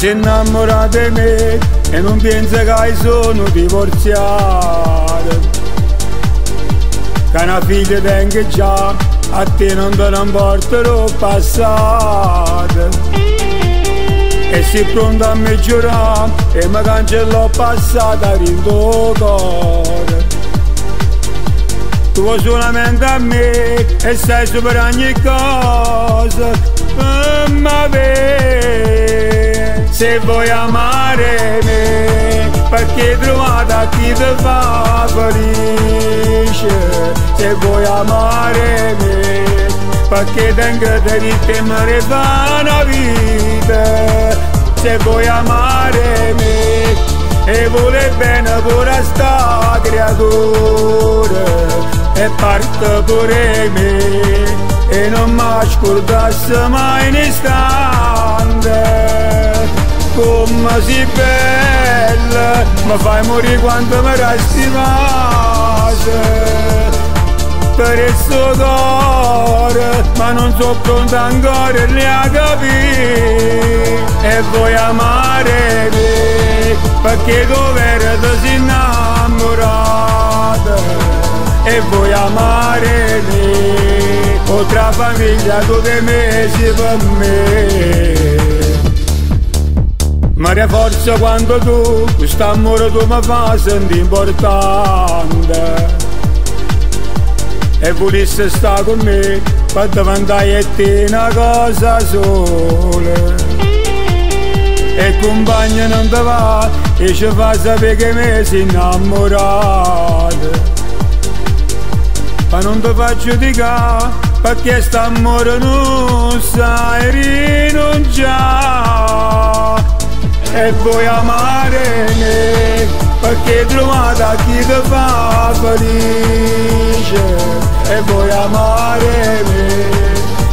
sei innamorata di me e non pensi che sono divorziato, che una figlia tengo già, a te non te ne importerò passato. E sei pronto a me giurare e mi cancellò passata in tuo cuore. Tu vuoi solamente a me e sai super ogni cosa, ma se vuoi amare me, perché hai trovato chi ti fa felice. Se vuoi amare me, perché tengo di te mi rifà una vita. Se vuoi amare me e vuole bene pure sta creatura, e parte pure me e non mi scordasse mai un istante. Come sei bella, mi fai morire quando mi resti male per il suo cuore, ma non sono pronta ancora a capire. E vuoi amare me, perché tu vero ti sei innamorata. E vuoi amare me, oltre famiglia tu di me sei per me. Mi rafforza quando tu, questo amore tu mi fa sentire importante. E volessi stare con me, per diventare a te una cosa sola. E compagno non ti va, e ci fa sapere che mi sei innamorato. Ma non ti faccio giudicare, perché st'amore non sai rinunciare. E vuoi amare me, perché hai trovato chi ti fa felice. E vuoi amare me,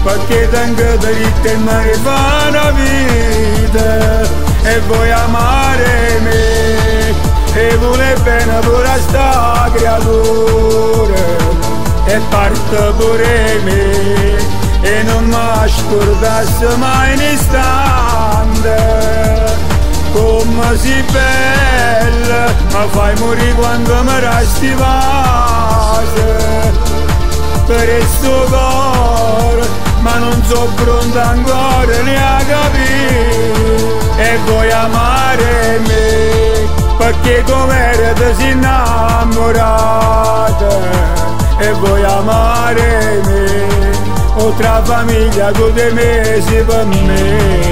perché tengo dritto e mi rifà una vita. E vuoi amare me, e vuole bene pure sta creatura, e parte pure me e non mi scordasse mai un istante. Come sei bella, mi fai morire quando mi resti male per il suo cuore, ma non sono pronta ancora a capire. E vuoi amare me, perché come ti sei innamorata. E vuoi amare me, oltre la famiglia tu di me sei per me.